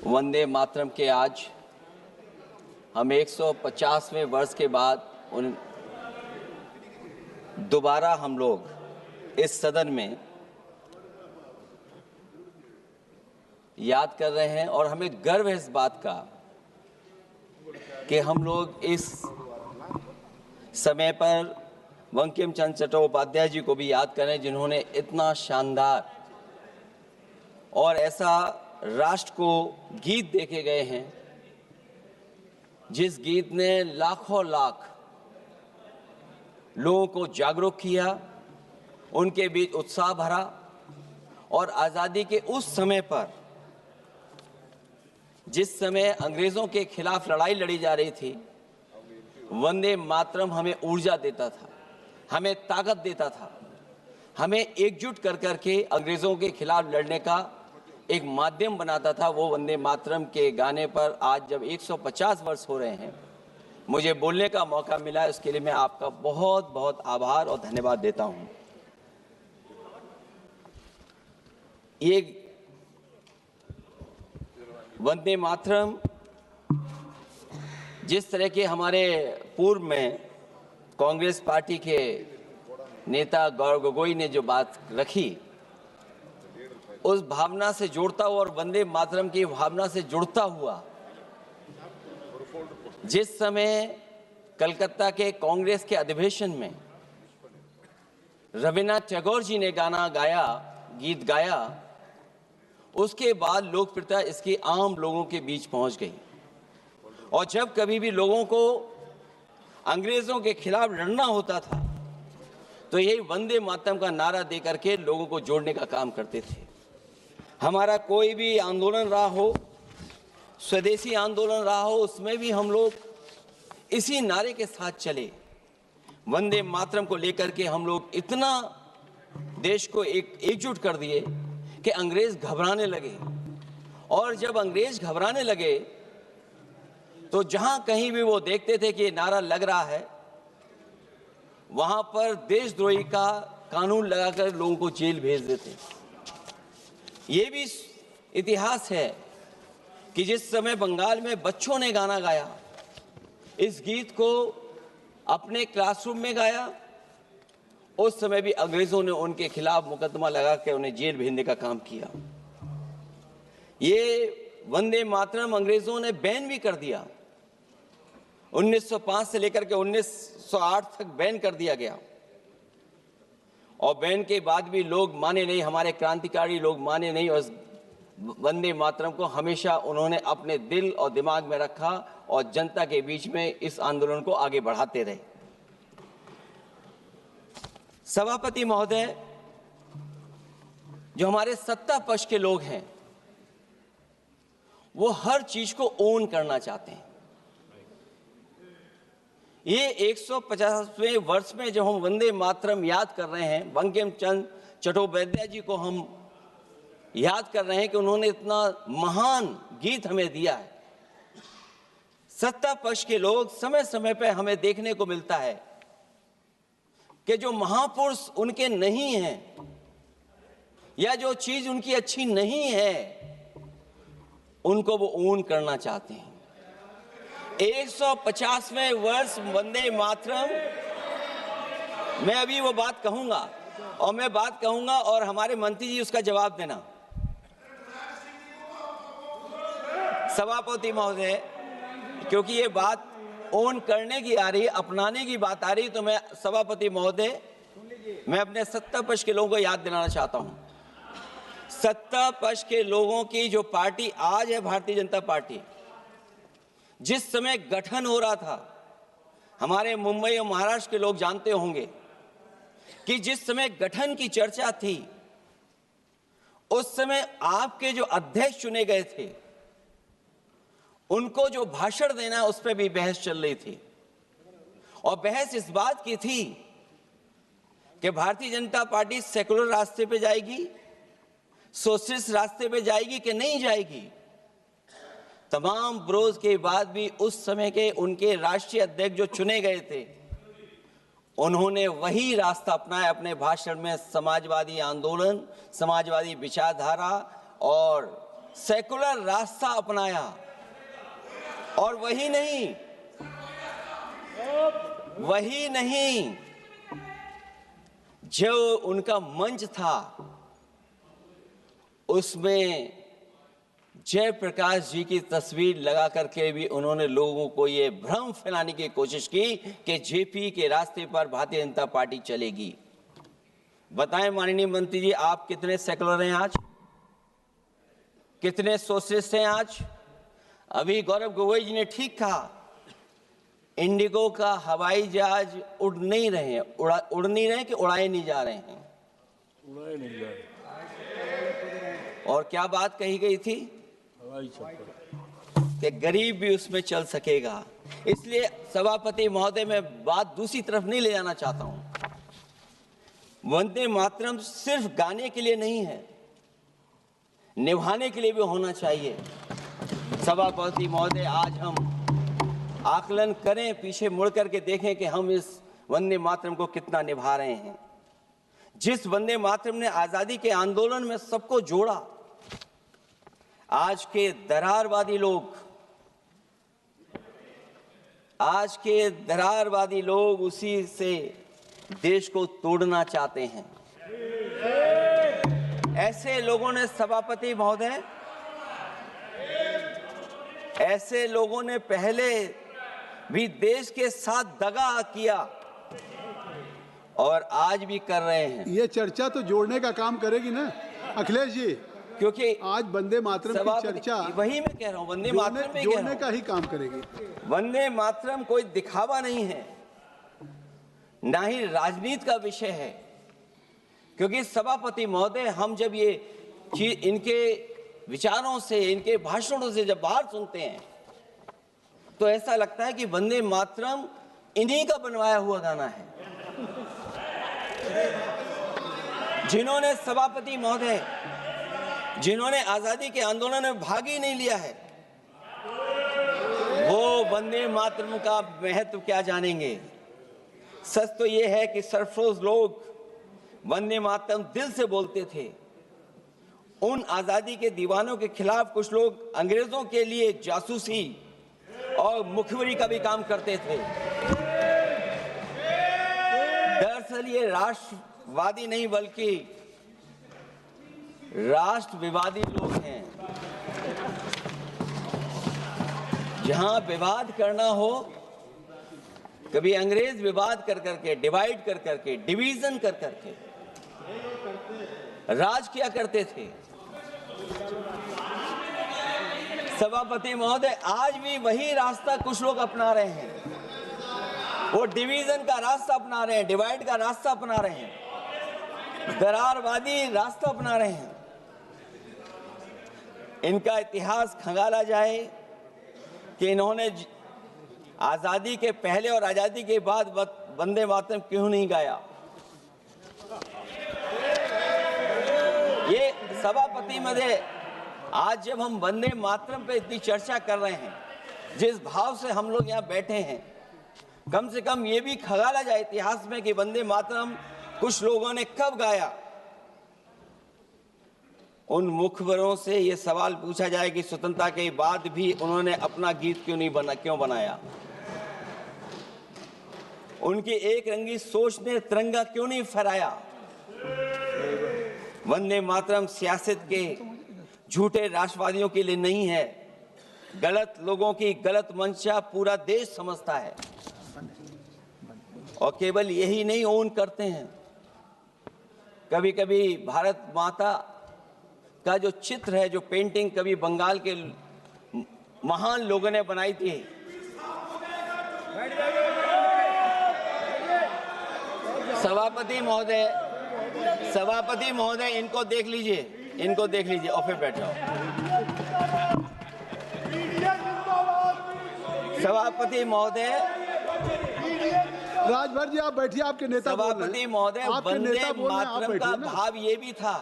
वंदे मातरम के आज हम 150वें वर्ष के बाद दोबारा हम लोग इस सदन में याद कर रहे हैं और हमें गर्व है इस बात का कि हम लोग इस समय पर बंकिम चंद्र चट्टोपाध्याय जी को भी याद करें, जिन्होंने इतना शानदार और ऐसा राष्ट्र को गीत देके गए हैं जिस गीत ने लाखों लाख लोगों को जागरूक किया, उनके बीच उत्साह भरा और आज़ादी के उस समय पर जिस समय अंग्रेज़ों के खिलाफ लड़ाई लड़ी जा रही थी, वंदे मातरम हमें ऊर्जा देता था, हमें ताकत देता था, हमें एकजुट कर करके अंग्रेज़ों के खिलाफ लड़ने का एक माध्यम बनाता था। वो वंदे मातरम के गाने पर आज जब 150 वर्ष हो रहे हैं, मुझे बोलने का मौका मिला है, उसके लिए मैं आपका बहुत बहुत आभार और धन्यवाद देता हूं। ये वंदे मातरम जिस तरह के हमारे पूर्व में कांग्रेस पार्टी के नेता गौरव गोगोई ने जो बात रखी, उस भावना से जुड़ता हुआ और वंदे मातरम की भावना से जुड़ता हुआ जिस समय कलकत्ता के कांग्रेस के अधिवेशन में रविन्द्रनाथ टैगोर जी ने गीत गाया, उसके बाद लोकप्रियता इसकी आम लोगों के बीच पहुंच गई। और जब कभी भी लोगों को अंग्रेजों के खिलाफ लड़ना होता था तो यही वंदे मातरम का नारा दे करके लोगों को जोड़ने का काम करते थे। हमारा कोई भी आंदोलन रहा हो, स्वदेशी आंदोलन रहा हो, उसमें भी हम लोग इसी नारे के साथ चले। वंदे मातरम को लेकर के हम लोग इतना देश को एकजुट कर दिए कि अंग्रेज घबराने लगे। और जब अंग्रेज घबराने लगे तो जहां कहीं भी वो देखते थे कि ये नारा लग रहा है, वहां पर देशद्रोही का कानून लगाकर लोगों को जेल भेज देते। ये भी इतिहास है कि जिस समय बंगाल में बच्चों ने गाना गाया, इस गीत को अपने क्लासरूम में गाया, उस समय भी अंग्रेजों ने उनके खिलाफ मुकदमा लगा के उन्हें जेल भेजने का काम किया। ये वंदे मातरम अंग्रेजों ने बैन भी कर दिया। 1905 से लेकर के 1908 तक बैन कर दिया गया और बैन के बाद भी लोग माने नहीं, हमारे क्रांतिकारी लोग माने नहीं और वंदे मातरम को हमेशा उन्होंने अपने दिल और दिमाग में रखा और जनता के बीच में इस आंदोलन को आगे बढ़ाते रहे। सभापति महोदय, जो हमारे सत्ता पक्ष के लोग हैं वो हर चीज को ओन करना चाहते हैं। ये 150वें वर्ष में जब हम वंदे मातरम याद कर रहे हैं, बंकिम चंद्र चट्टोपाध्याय जी को हम याद कर रहे हैं कि उन्होंने इतना महान गीत हमें दिया है। सत्ता पक्ष के लोग समय समय पर हमें देखने को मिलता है कि जो महापुरुष उनके नहीं हैं या जो चीज उनकी अच्छी नहीं है, उनको वो ओन करना चाहते हैं। 150वें वर्ष वंदे मातरम, मैं अभी वो बात कहूंगा और मैं बात कहूंगा और हमारे मंत्री जी उसका जवाब देना। सभापति महोदय, क्योंकि ये बात ओन करने की आ रही, अपनाने की बात आ रही, तो मैं सभापति महोदय, मैं अपने सत्ता पक्ष के लोगों को याद दिलाना चाहता हूं। सत्ता पक्ष के लोगों की जो पार्टी आज है, भारतीय जनता पार्टी, जिस समय गठन हो रहा था, हमारे मुंबई और महाराष्ट्र के लोग जानते होंगे कि जिस समय गठन की चर्चा थी, उस समय आपके जो अध्यक्ष चुने गए थे, उनको जो भाषण देना है उस पर भी बहस चल रही थी। और बहस इस बात की थी कि भारतीय जनता पार्टी सेकुलर रास्ते पे जाएगी, सोशलिस्ट रास्ते पे जाएगी कि नहीं जाएगी। तमाम विरोध के बाद भी उस समय के उनके राष्ट्रीय अध्यक्ष जो चुने गए थे, उन्होंने वही रास्ता अपनाया अपने भाषण में। समाजवादी आंदोलन, समाजवादी विचारधारा और सेकुलर रास्ता अपनाया। और वही नहीं, जो उनका मंच था उसमें जयप्रकाश जी की तस्वीर लगा करके भी उन्होंने लोगों को ये भ्रम फैलाने की कोशिश की कि जेपी के रास्ते पर भारतीय जनता पार्टी चलेगी। बताएं माननीय मंत्री जी, आप कितने सेकुलर हैं आज, कितने सोशलिस्ट हैं आज? अभी गौरव गोगोई जी ने ठीक कहा, इंडिगो का हवाई जहाज उड़ नहीं रहे हैं, उड़ नहीं रहे कि उड़ाए नहीं जा रहे हैं? उड़ाए नहीं जा रहे। और क्या बात कही गई थी कि गरीब भी उसमें चल सकेगा। इसलिए सभापति महोदय, मैं बात दूसरी तरफ नहीं ले जाना चाहता हूं। वंदे मातरम सिर्फ गाने के लिए नहीं है, निभाने के लिए भी होना चाहिए। सभापति महोदय, आज हम आकलन करें, पीछे मुड़ करके देखें कि हम इस वंदे मातरम को कितना निभा रहे हैं। जिस वंदे मातरम ने आजादी के आंदोलन में सबको जोड़ा, आज के दरारवादी लोग उसी से देश को तोड़ना चाहते हैं। ऐसे लोगों ने, सभापति महोदय, ऐसे लोगों ने पहले भी देश के साथ दगा किया और आज भी कर रहे हैं। ये चर्चा तो जोड़ने का काम करेगी ना अखिलेश जी, क्योंकि आज वंदे मातरम की चर्चा, वही मैं कह रहा हूँ, वंदे मातरम में जोड़ने का ही काम करेगी। वंदे मातरम कोई दिखावा नहीं है, ना ही राजनीति का विषय है। क्योंकि सभापति महोदय, हम जब ये चीज इनके विचारों से, इनके भाषणों से जब बाहर सुनते हैं तो ऐसा लगता है कि वंदे मातरम इन्हीं का बनवाया हुआ गाना है। जिन्होंने, सभापति महोदय, जिन्होंने आजादी के आंदोलन में भाग ही नहीं लिया है, वो वंदे मातरम का महत्व क्या जानेंगे? सच तो ये है कि सरफरोश लोग वंदे मातरम दिल से बोलते थे। उन आजादी के दीवानों के खिलाफ कुछ लोग अंग्रेजों के लिए जासूसी और मुखबिरी का भी काम करते थे। दरअसल ये राष्ट्रवादी नहीं बल्कि राष्ट्र विवादी लोग हैं। जहां विवाद करना हो, कभी अंग्रेज विवाद कर करके, डिवाइड कर करके, डिवीजन कर करके राज किया करते थे। सभापति महोदय, आज भी वही रास्ता कुछ लोग अपना रहे हैं। वो डिवीजन का रास्ता अपना रहे हैं, डिवाइड का रास्ता अपना रहे हैं, दरारवादी रास्ता अपना रहे हैं। इनका इतिहास खंगाला जाए कि इन्होंने आजादी के पहले और आजादी के बाद वंदे मातरम क्यों नहीं गाया। ये सभापति महोदय, आज जब हम वंदे मातरम पे इतनी चर्चा कर रहे हैं, जिस भाव से हम लोग यहाँ बैठे हैं, कम से कम ये भी खंगाला जाए इतिहास में कि वंदे मातरम कुछ लोगों ने कब गाया। उन मुखबरों से ये सवाल पूछा जाए कि स्वतंत्रता के बाद भी उन्होंने अपना गीत क्यों बनाया। उनकी एक रंगी सोच ने तिरंगा क्यों नहीं फहराया। वंदे मातरम सियासत के झूठे राष्ट्रवादियों के लिए नहीं है, गलत लोगों की गलत मंशा पूरा देश समझता है और केवल यही नहीं ओन करते हैं। कभी कभी भारत माता का जो चित्र है, जो पेंटिंग कभी बंगाल के महान लोगों ने बनाई थी, सभापति महोदय इनको देख लीजिए और फिर बैठ जाओ। सभापति महोदय, राजभर जी आप बैठिए, आपके नेता बोल रहे हैं। सभापति महोदय, वंदे मातरम का भाव ये भी था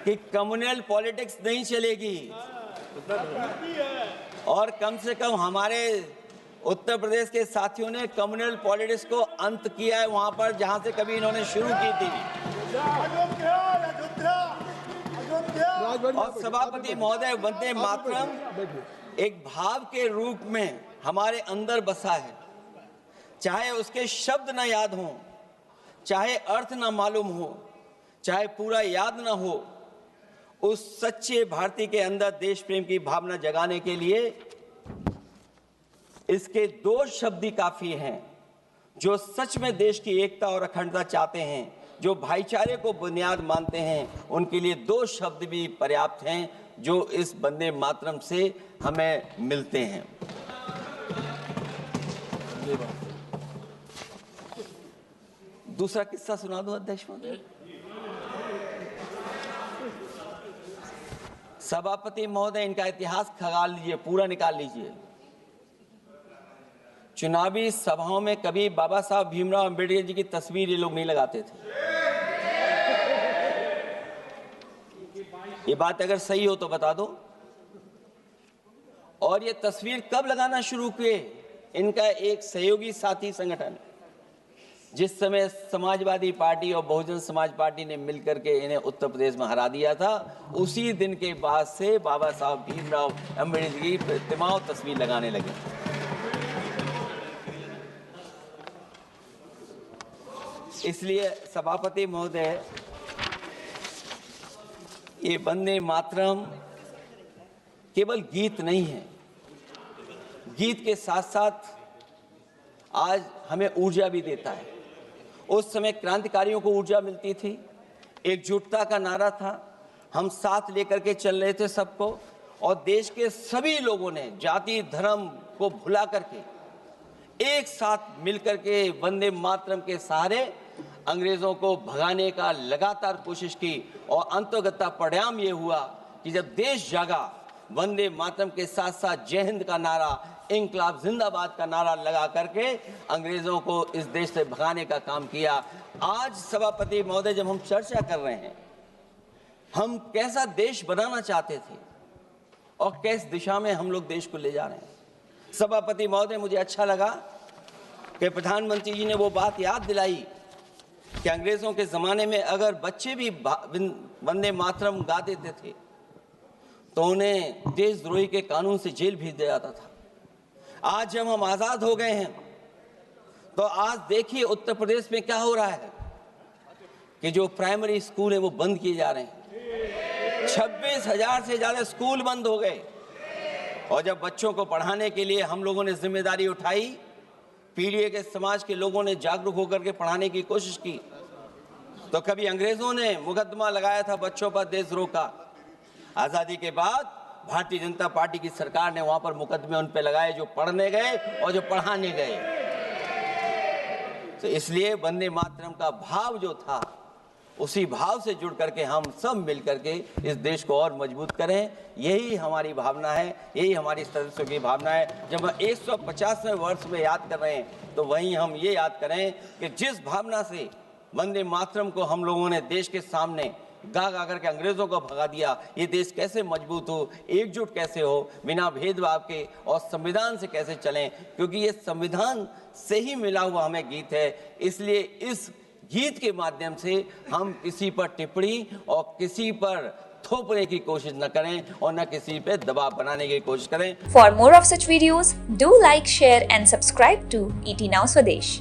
कि कम्युनल पॉलिटिक्स नहीं चलेगी और कम से कम हमारे उत्तर प्रदेश के साथियों ने कम्युनल पॉलिटिक्स को अंत किया है वहां पर जहां से कभी इन्होंने शुरू की थी। और सभापति महोदय, वंदे मातरम एक भाव के रूप में हमारे अंदर बसा है। चाहे उसके शब्द न याद हों, चाहे अर्थ न मालूम हो, चाहे पूरा याद न हो, उस सच्चे भारतीय के अंदर देश प्रेम की भावना जगाने के लिए इसके दो शब्द ही काफी हैं। जो सच में देश की एकता और अखंडता चाहते हैं, जो भाईचारे को बुनियाद मानते हैं, उनके लिए दो शब्द भी पर्याप्त हैं जो इस वंदे मातरम से हमें मिलते हैं। दूसरा किस्सा सुना दो अध्यक्ष महोदय। सभापति महोदय, इनका इतिहास खंगाल लीजिए, पूरा निकाल लीजिए। चुनावी सभाओं में कभी बाबा साहब भीमराव अंबेडकर जी की तस्वीर ये लोग नहीं लगाते थे। ये बात अगर सही हो तो बता दो। और ये तस्वीर कब लगाना शुरू किए? इनका एक सहयोगी साथी संगठन, जिस समय समाजवादी पार्टी और बहुजन समाज पार्टी ने मिलकर के इन्हें उत्तर प्रदेश में हरा दिया था, उसी दिन के बाद से बाबा साहब भीमराव अंबेडकर की प्रतिमा और तस्वीर लगाने लगे। इसलिए सभापति महोदय, ये वंदे मातरम केवल गीत नहीं है, गीत के साथ साथ आज हमें ऊर्जा भी देता है। उस समय क्रांतिकारियों को ऊर्जा मिलती थी, एकजुटता का नारा था, हम साथ लेकर के चल रहे थे सबको, और देश के सभी लोगों ने जाति धर्म को भुला करके एक साथ मिलकर के वंदे मातरम के सहारे अंग्रेजों को भगाने का लगातार कोशिश की। और अंतर्गता परिणाम ये हुआ कि जब देश जागा, वंदे मातरम के साथ साथ जय हिंद का नारा, इंकलाब जिंदाबाद का नारा लगा करके अंग्रेजों को इस देश से भगाने का काम किया। आज सभापति महोदय, जब हम चर्चा कर रहे हैं, हम कैसा देश बनाना चाहते थे और किस दिशा में हम लोग देश को ले जा रहे हैं। सभापति महोदय, मुझे अच्छा लगा कि प्रधानमंत्री जी ने वो बात याद दिलाई कि अंग्रेजों के ज़माने में अगर बच्चे भी वंदे मातरम गा देते थे तो उन्हें देशद्रोही के कानून से जेल भेज दिया जाता था। आज जब हम आज़ाद हो गए हैं तो आज देखिए उत्तर प्रदेश में क्या हो रहा है कि जो प्राइमरी स्कूल है वो बंद किए जा रहे हैं। 26,000 से ज़्यादा स्कूल बंद हो गए। और जब बच्चों को पढ़ाने के लिए हम लोगों ने जिम्मेदारी उठाई, पीढ़ी के समाज के लोगों ने जागरूक होकर के पढ़ाने की कोशिश की, तो कभी अंग्रेजों ने मुकदमा लगाया था बच्चों पर देशद्रोह का। आज़ादी के बाद भारतीय जनता पार्टी की सरकार ने वहां पर मुकदमे उन पे लगाए जो पढ़ने गए और जो पढ़ाने गए। तो इसलिए वंदे मातरम का भाव जो था, उसी भाव से जुड़ करके हम सब मिल करके इस देश को और मजबूत करें। यही हमारी भावना है, यही हमारी सदस्यों की भावना है। जब हम 150वें वर्ष में याद कर रहे हैं तो वहीं हम ये याद करें कि जिस भावना से वंदे मातरम को हम लोगों ने देश के सामने गा गा करके अंग्रेजों को भगा दिया, ये देश कैसे मजबूत हो, एकजुट कैसे हो, बिना भेदभाव के, और संविधान से कैसे चलें, क्योंकि ये संविधान से ही मिला हुआ हमें गीत है। इसलिए इस गीत के माध्यम से हम किसी पर टिप्पणी और किसी पर थोपने की कोशिश न करें और न किसी पे दबाव बनाने की कोशिश करें। For more of such videos, do like, share and subscribe to ET Now Swadesh.